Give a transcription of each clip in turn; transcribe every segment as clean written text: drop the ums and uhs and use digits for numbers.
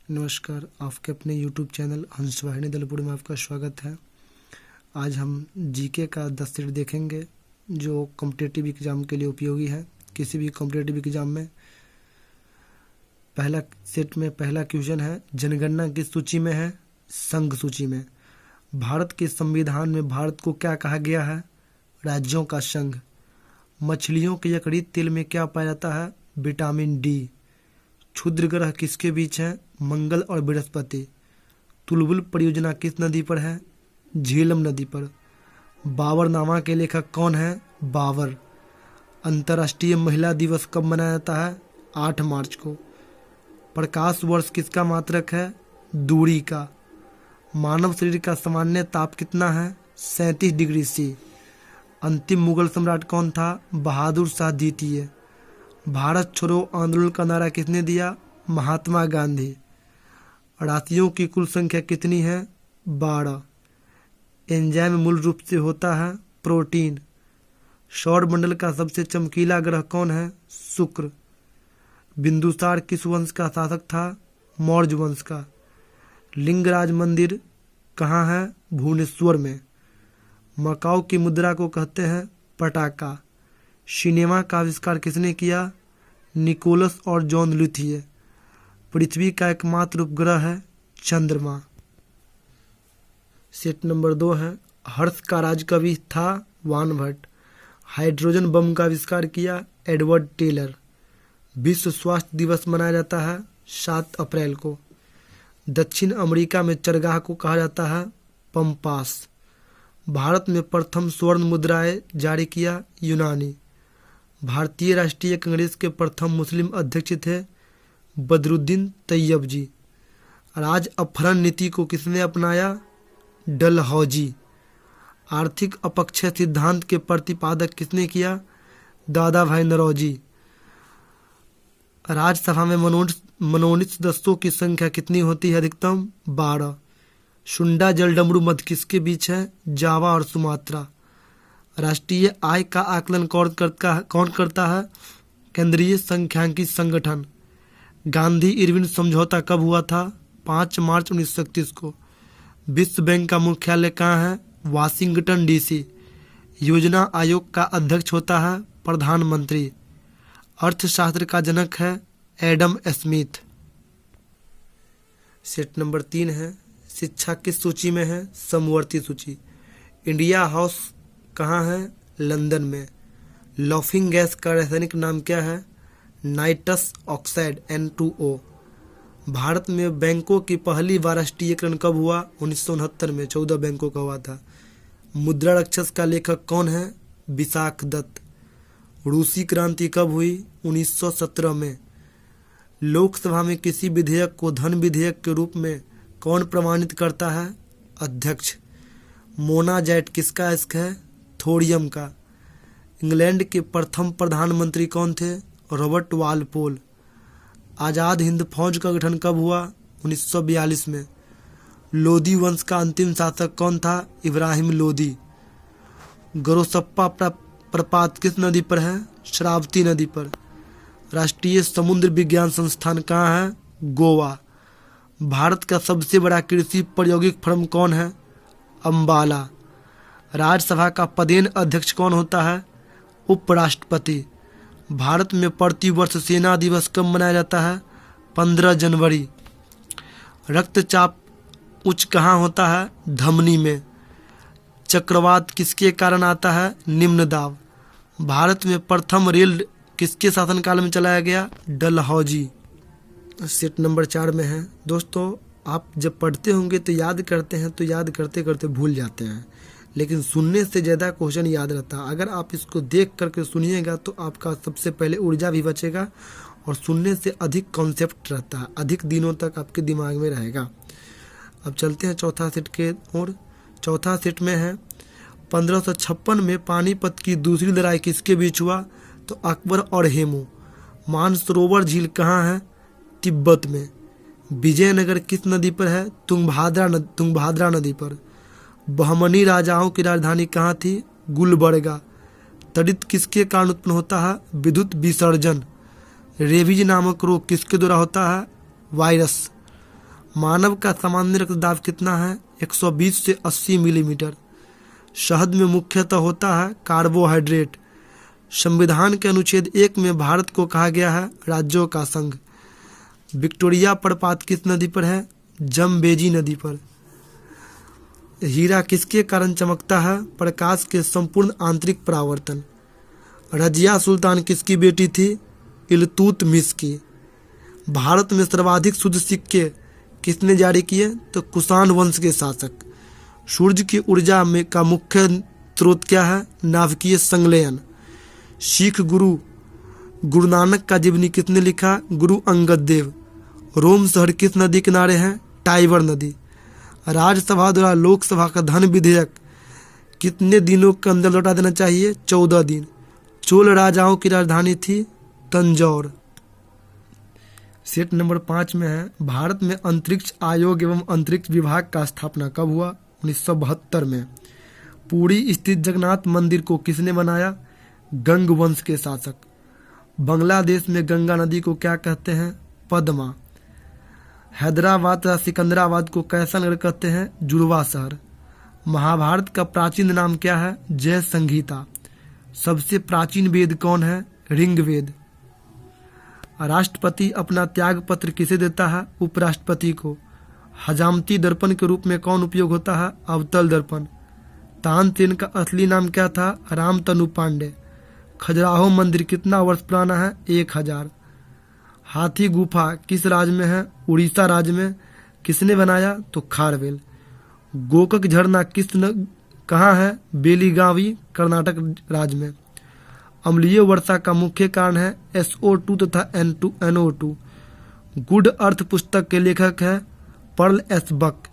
नमस्कार, आपके अपने YouTube चैनल हंसवाहिनी दलपुर में आपका स्वागत है। आज हम जीके का 10 सेट देखेंगे जो कॉम्पिटिटिव एग्ज़ाम के लिए उपयोगी है। किसी भी कॉम्पिटिटिव एग्ज़ाम में पहला सेट में पहला क्वेश्चन है, जनगणना किस सूची में है? संघ सूची में। भारत के संविधान में भारत को क्या कहा गया है? राज्यों का संघ। मछलियों के यकृत तेल में क्या पाया जाता है? Vitamin D. क्षुद्र ग्रह किसके बीच है? मंगल और बृहस्पति। तुलबुल परियोजना किस नदी पर है? झेलम नदी पर। बाबरनामा के लेखक कौन है? बाबर। अंतर्राष्ट्रीय महिला दिवस कब मनाया जाता है? 8 मार्च को। प्रकाश वर्ष किसका मात्रक है? दूरी का। मानव शरीर का सामान्य ताप कितना है? 37 डिग्री सी। अंतिम मुगल सम्राट कौन था? बहादुर शाह द्वितीय। भारत छोड़ो आंदोलन का नारा किसने दिया? महात्मा गांधी। राशियों की कुल संख्या कितनी है? 12। एंजाइम मूल रूप से होता है प्रोटीन। सौर मंडल का सबसे चमकीला ग्रह कौन है? शुक्र। बिंदुसार किस वंश का शासक था? मौर्य वंश का। लिंगराज मंदिर कहाँ है? भुवनेश्वर में। मकाऊ की मुद्रा को कहते हैं पटाका। सिनेमा का आविष्कार किसने किया? निकोलस और जॉन लुथिये। पृथ्वी का एकमात्र उपग्रह है चंद्रमा। सेट नंबर 2 है, हर्ष का राजकवि था वानभट्ट। हाइड्रोजन बम का आविष्कार किया एडवर्ड टेलर। विश्व स्वास्थ्य दिवस मनाया जाता है 7 अप्रैल को। दक्षिण अमेरिका में चरगाह को कहा जाता है पंपास। भारत में प्रथम स्वर्ण मुद्राएं जारी किया यूनानी। भारतीय राष्ट्रीय कांग्रेस के प्रथम मुस्लिम अध्यक्ष थे बदरुद्दीन तैयब जी। राज अपहरण नीति को किसने अपनाया? डलहौजी। आर्थिक अपक्षय सिद्धांत के प्रतिपादक किसने किया? दादा भाई नौरोजी। राज्यसभा में मनोनीत सदस्यों की संख्या कितनी होती है अधिकतम? 12। सुंडा जलडमरू मध्य किसके बीच है? जावा और सुमात्रा। राष्ट्रीय आय का आकलन कौन करता है? केंद्रीय सांख्यिकी संगठन। गांधी इरविन समझौता कब हुआ था? 5 मार्च 1931 को। विश्व बैंक का मुख्यालय कहाँ है? Washington DC. योजना आयोग का अध्यक्ष होता है प्रधानमंत्री। अर्थशास्त्र का जनक है एडम स्मिथ। सेट नंबर 3 है, शिक्षा किस सूची में है? समवर्ती सूची। इंडिया हाउस कहाँ है? लंदन में। लॉफिंग गैस का रासायनिक नाम क्या है? Nitrous oxide N2O। भारत में बैंकों की पहली बार राष्ट्रीयकरण कब हुआ? 1969 में 14 बैंकों का हुआ था। मुद्रा राक्षस का लेखक कौन है? विशाख दत्त। रूसी क्रांति कब हुई? 1917 में। लोकसभा में किसी विधेयक को धन विधेयक के रूप में कौन प्रमाणित करता है? अध्यक्ष। मोनाजैट किसका इश्क है? थोरियम का। इंग्लैंड के प्रथम प्रधानमंत्री कौन थे? Robert Walpole. आज़ाद हिंद फौज का गठन कब हुआ? 1942 में। लोदी वंश का अंतिम शासक कौन था? इब्राहिम लोदी। गोरोसप्पा प्रपात किस नदी पर है? श्रावती नदी पर। राष्ट्रीय समुद्र विज्ञान संस्थान कहाँ है? गोवा। भारत का सबसे बड़ा कृषि प्रायोगिक फर्म कौन है? अम्बाला। राज्यसभा का पदेन अध्यक्ष कौन होता है? उपराष्ट्रपति। भारत में प्रतिवर्ष सेना दिवस कब मनाया जाता है? 15 जनवरी। रक्तचाप उच्च कहाँ होता है? धमनी में। चक्रवात किसके कारण आता है? निम्न दाब। भारत में प्रथम रेल किसके शासनकाल में चलाया गया? डलहौजी। सेट नंबर 4 में है। दोस्तों, आप जब पढ़ते होंगे तो याद करते हैं, तो याद करते करते भूल जाते हैं, लेकिन सुनने से ज़्यादा क्वेश्चन याद रहता है। अगर आप इसको देख करके सुनिएगा तो आपका सबसे पहले ऊर्जा भी बचेगा और सुनने से अधिक कॉन्सेप्ट रहता है, अधिक दिनों तक आपके दिमाग में रहेगा। अब चलते हैं चौथा सेट के ओर। चौथा सेट में है, 1556 में पानीपत की दूसरी लड़ाई किसके बीच हुआ? तो अकबर और हेमू। मानसरोवर झील कहाँ है? तिब्बत में। विजयनगर किस नदी पर है? तुंगभद्रा नदी पर। बहमनी राजाओं की राजधानी कहाँ थी? गुलबर्गा। तड़ित किसके कारण उत्पन्न होता है? विद्युत विसर्जन। रेबीज नामक रोग किसके द्वारा होता है? वायरस। मानव का सामान्य रक्तदाब कितना है? 120 से 80 मिलीमीटर। शहद में मुख्यतः होता है कार्बोहाइड्रेट। संविधान के अनुच्छेद 1 में भारत को कहा गया है राज्यों का संघ। विक्टोरिया प्रपात किस नदी पर है? जम्बेजी नदी पर। हीरा किसके कारण चमकता है? प्रकाश के संपूर्ण आंतरिक परावर्तन। रजिया सुल्तान किसकी बेटी थी? इल्तुतमिश की। भारत में सर्वाधिक शुद्ध सिक्के किसने जारी किए? तो कुषाण वंश के शासक। सूर्य की ऊर्जा में का मुख्य स्रोत क्या है? नाभिकीय संलयन। सिख गुरु गुरु नानक का जीवनी किसने लिखा? गुरु अंगद देव। रोम शहर किस नदी किनारे है? टाइबर नदी। राज्यसभा द्वारा लोकसभा का धन विधेयक कितने दिनों के अंदर लौटा देना चाहिए? 14 दिन। चोल राजाओं की राजधानी थी तंजौर। सेट नंबर 5 में है भारत में अंतरिक्ष आयोग एवं अंतरिक्ष विभाग का स्थापना कब हुआ? 1972 में। पुरी स्थित जगन्नाथ मंदिर को किसने बनाया? गंग वंश के शासक। बांग्लादेश में गंगा नदी को क्या कहते हैं? पद्मा। हैदराबाद तथा सिकंदराबाद को कैसा नगर कहते हैं? जुड़वा शहर। महाभारत का प्राचीन नाम क्या है? जय संहिता। सबसे प्राचीन वेद कौन है? ऋग्वेद। राष्ट्रपति अपना त्याग पत्र किसे देता है? उपराष्ट्रपति को। हजामती दर्पण के रूप में कौन उपयोग होता है? अवतल दर्पण। तानसेन का असली नाम क्या था? रामतनु पांडे। खजुराहो मंदिर कितना वर्ष पुराना है? 1000। हाथी गुफा किस राज्य में है? उड़ीसा राज्य में। किसने बनाया? तो खारवेल। गोकक झरना कहाँ है? बेलीगावी, कर्नाटक राज्य में। अम्लीय वर्षा का मुख्य कारण है SO2 तथा NO2। गुड अर्थ पुस्तक के लेखक है पर्ल एस बक।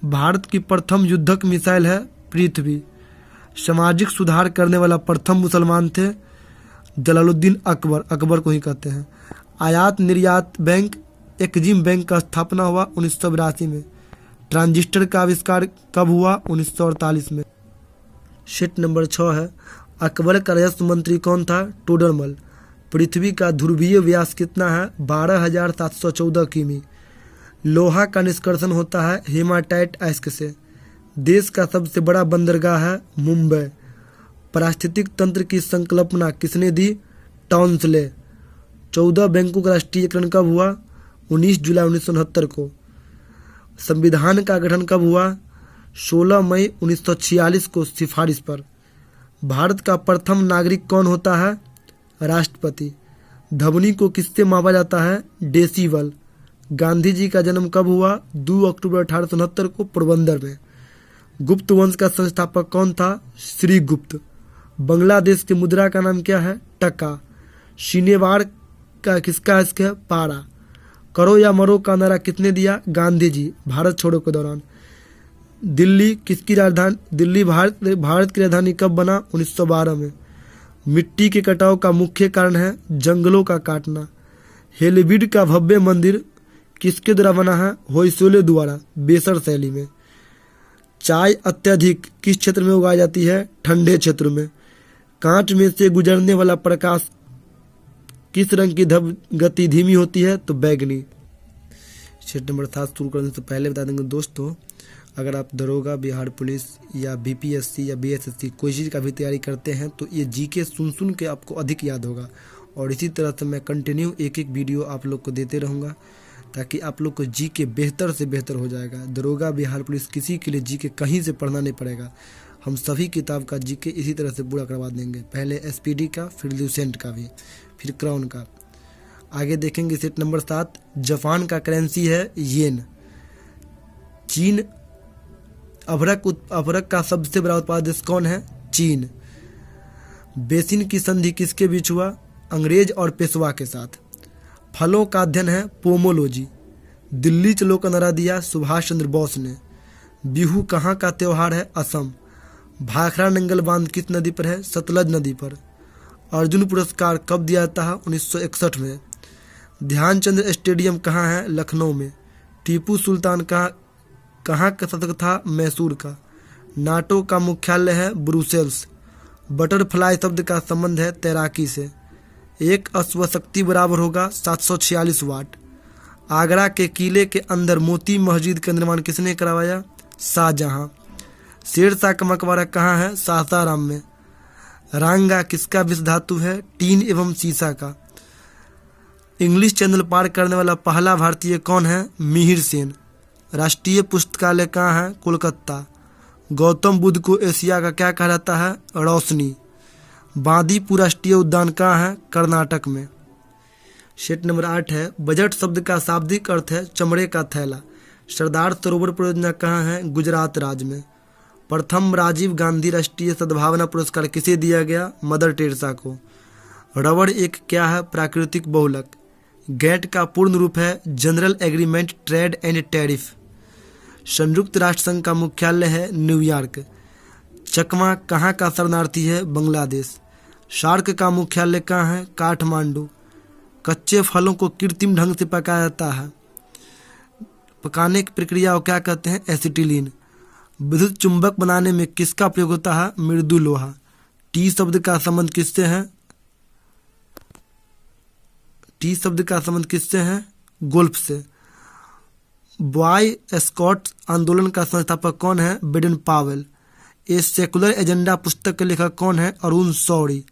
भारत की प्रथम युद्धक मिसाइल है पृथ्वी। सामाजिक सुधार करने वाला प्रथम मुसलमान थे जलालुद्दीन अकबर। अकबर को ही कहते हैं। आयात निर्यात बैंक एक्जिम बैंक का स्थापना हुआ 1982 में। ट्रांजिस्टर का आविष्कार कब हुआ? 1948 में। सेट नंबर 6 है अकबर का राजस्व मंत्री कौन था? टोडरमल। पृथ्वी का ध्रुवीय व्यास कितना है? 12,714 किमी। लोहा का निष्कर्षण होता है हेमाटाइट अयस्क से। देश का सबसे बड़ा बंदरगाह है मुंबई। पारिस्थितिक तंत्र की संकल्पना किसने दी? टाउंसले। 14 बैंकों का राष्ट्रीयकरण कब हुआ? 19 जुलाई 1969 को। संविधान का गठन कब हुआ? 16 मई 1946 को सिफारिश पर। भारत का प्रथम नागरिक कौन होता है? राष्ट्रपति। ध्वनि को किससे मापा जाता है? डेसिबल। गांधी जी का जन्म कब हुआ? 2 अक्टूबर 1869 को पोरबंदर में। गुप्त वंश का संस्थापक कौन था? श्रीगुप्त। बांग्लादेश की मुद्रा का नाम क्या है? टका। शनिवार का किसका इश्क है? पारा। करो या मरो का नारा किसने दिया? गांधी जी, भारत छोड़ो के दौरान। दिल्ली किसकी राजधानी? दिल्ली भारत की राजधानी कब बना? 1912 में। मिट्टी के कटाव का मुख्य कारण है जंगलों का काटना। हेलीबीड का भव्य मंदिर किसके द्वारा बना है? होयसले द्वारा, बेसर शैली में। चाय अत्यधिक किस क्षेत्र में उगाई जाती है? ठंडे क्षेत्र में। कांच में से गुजरने वाला प्रकाश किस रंग की गति धीमी होती है? तो बैगनी। सेट नंबर 7 शुरू करने से पहले बता देंगे दोस्तों, अगर आप दरोगा, बिहार पुलिस या BPSC या BSSC कोई चीज़ का भी तैयारी करते हैं तो ये GK सुन के आपको अधिक याद होगा। और इसी तरह से मैं कंटिन्यू एक वीडियो आप लोग को देते रहूँगा ताकि आप लोग को GK बेहतर से बेहतर हो जाएगा। दरोगा, बिहार पुलिस किसी के लिए GK कहीं से पढ़ना नहीं पड़ेगा। हम सभी किताब का GK इसी तरह से पूरा करवा देंगे। पहले SPD का, फिर ल्यूसेंट का भी, फिर क्राउन का। आगे देखेंगे सेट नंबर 7। जापान का करेंसी है येन। चीन अभ्रक का सबसे बड़ा उत्पादक देश कौन है? चीन। बेसिन की संधि किसके बीच हुआ? अंग्रेज और पेशवा के साथ। फलों का अध्ययन है पोमोलॉजी। दिल्ली चलो का नारा दिया सुभाष चंद्र बोस ने। बिहू कहाँ का त्योहार है? असम। भाखड़ा नंगल बांध किस नदी पर है? सतलज नदी पर। अर्जुन पुरस्कार कब दिया जाता है? 1961 में। ध्यानचंद स्टेडियम कहाँ है? लखनऊ में। टीपू सुल्तान कहाँ का शासक था? मैसूर का। नाटो का मुख्यालय है ब्रुसेल्स। बटरफ्लाई शब्द का संबंध है तैराकी से। एक अश्वशक्ति बराबर होगा 746 वाट। आगरा के किले के अंदर मोती मस्जिद का निर्माण किसने करवाया? शाहजहां। शेरशाह का मकबरा कहाँ है? सासाराम में। रांगा किसका विष धातु है? टीन एवं सीसा का। इंग्लिश चैनल पार करने वाला पहला भारतीय कौन है? मिहिर सेन। राष्ट्रीय पुस्तकालय कहाँ है? कोलकाता। गौतम बुद्ध को एशिया का क्या कहा जाता है? रोशनी। बांदीपुर राष्ट्रीय उद्यान कहाँ है? कर्नाटक में। सेट नंबर 8 है, बजट शब्द का शाब्दिक अर्थ है चमड़े का थैला। सरदार सरोवर परियोजना कहाँ है? गुजरात राज्य में। प्रथम राजीव गांधी राष्ट्रीय सद्भावना पुरस्कार किसे दिया गया? मदर टेरेसा को। रबड़ एक क्या है? प्राकृतिक बहुलक। गैट का पूर्ण रूप है general agreement trade and tariff. संयुक्त राष्ट्र संघ का मुख्यालय है न्यूयॉर्क। चकमा कहाँ का शरणार्थी है? बांग्लादेश। सार्क का मुख्यालय कहाँ है? काठमांडू। कच्चे फलों को कृत्रिम ढंग से पकाया जाता है, पकाने की प्रक्रिया को क्या कहते हैं? एसिटिलीन। विद्युत चुंबक बनाने में किसका प्रयोग होता है? मृदु लोहा। टी शब्द का संबंध किससे है? टी शब्द का संबंध किससे है? गोल्फ से। बॉय स्काउट्स आंदोलन का संस्थापक कौन है? Baden Pavel. A secular agenda पुस्तक के लेखक कौन है? अरुण शौरी।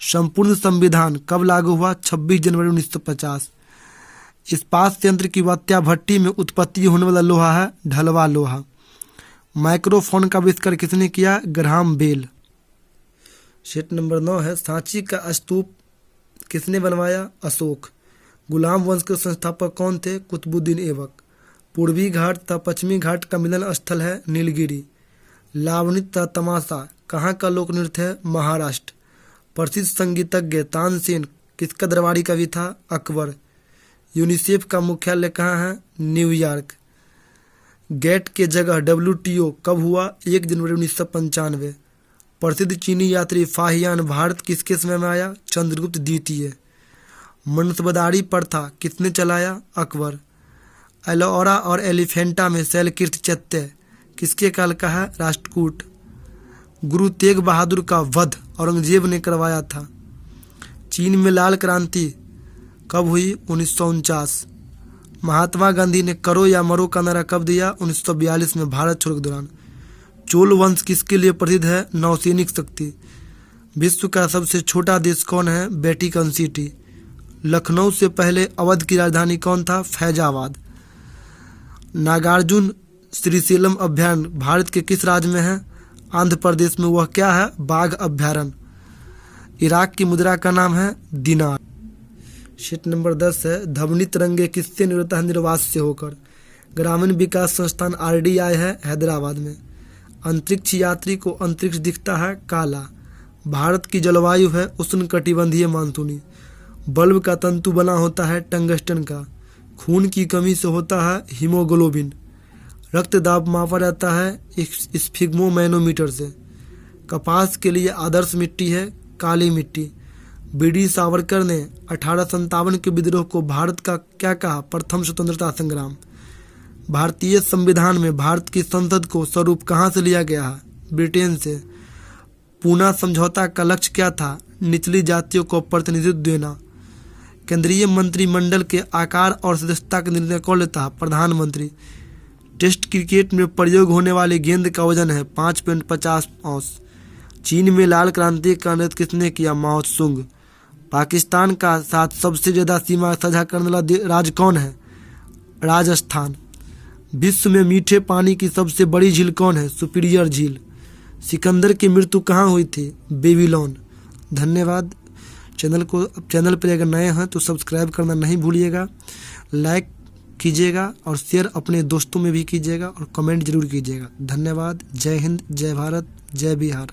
संपूर्ण संविधान कब लागू हुआ? 26 जनवरी 1950। इस्पात संयंत्र की वात्या भट्टी में उत्पत्ति होने वाला लोहा है ढलवा लोहा। माइक्रोफोन का आविष्कार किसने किया? Graham bell. सेट नंबर 9 है, सांची का स्तूप किसने बनवाया? अशोक। गुलाम वंश के संस्थापक कौन थे? कुतुबुद्दीन ऐबक। पूर्वी घाट तथा पश्चिमी घाट का मिलन स्थल है नीलगिरी। लावणी तथा तमाशा कहाँ का लोक नृत्य है? महाराष्ट्र। प्रसिद्ध संगीतज्ञ तानसेन किसका दरबारी कवि था? अकबर। यूनिसेफ का मुख्यालय कहाँ है? न्यूयॉर्क। गेट के जगह WTO कब हुआ? 1 जनवरी 1995। प्रसिद्ध चीनी यात्री फाहियान भारत किसके समय में आया? चंद्रगुप्त द्वितीय। मनसबदारी प्रथा किसने चलाया? अकबर। एलोरा और एलिफेंटा में शैलकीर्ति चैत्य किसके काल का है? राष्ट्रकूट। गुरु तेग बहादुर का वध औरंगजेब ने करवाया था। चीन में लाल क्रांति कब हुई? 1949। महात्मा गांधी ने करो या मरो का नारा कब दिया? 1942 में भारत छोड़ो के दौरान। चोल वंश किसके लिए प्रसिद्ध है? नौसैनिक शक्ति। विश्व का सबसे छोटा देश कौन है? Vatican city. लखनऊ से पहले अवध की राजधानी कौन था? फैजाबाद। नागार्जुन श्रीशैलम अभ्यारण्य भारत के किस राज्य में है? आंध्र प्रदेश में। वह क्या है? बाघ अभ्यारण्य। इराक की मुद्रा का नाम है दिनार। शीट नंबर 10 है, ध्वनि तरंगे किससे निकलता है? निर्वात से होकर। ग्रामीण विकास संस्थान RDI है हैदराबाद में। अंतरिक्ष यात्री को अंतरिक्ष दिखता है काला। भारत की जलवायु है उष्णकटिबंधीय मानसूनी। बल्ब का तंतु बना होता है टंगस्टन का। खून की कमी से होता है हीमोग्लोबिन। रक्तदाब मापा जाता है स्फिग्मोमैनोमीटर से। कपास के लिए आदर्श मिट्टी है काली मिट्टी। BD सावरकर ने 1857 के विद्रोह को भारत का क्या कहा? प्रथम स्वतंत्रता संग्राम। भारतीय संविधान में भारत की संसद को स्वरूप कहाँ से लिया गया है? ब्रिटेन से। पूना समझौता का लक्ष्य क्या था? निचली जातियों को प्रतिनिधित्व देना। केंद्रीय मंत्रिमंडल के आकार और सदस्यता का निर्णय कौन लेता है? प्रधानमंत्री। टेस्ट क्रिकेट में प्रयोग होने वाली गेंद का वजन है 5.50 औंस। चीन में लाल क्रांति का नेतृत्व किसने किया? माओ त्सुंग। पाकिस्तान का साथ सबसे ज्यादा सीमा साझा करने वाला राज्य कौन है? राजस्थान। विश्व में मीठे पानी की सबसे बड़ी झील कौन है? सुपीरियर झील। सिकंदर की मृत्यु कहाँ हुई थी? बेबीलोन। धन्यवाद। चैनल पर अगर नए हैं तो सब्सक्राइब करना नहीं भूलिएगा, लाइक कीजिएगा और शेयर अपने दोस्तों में भी कीजिएगा और कमेंट जरूर कीजिएगा। धन्यवाद। जय हिंद, जय भारत, जय बिहार।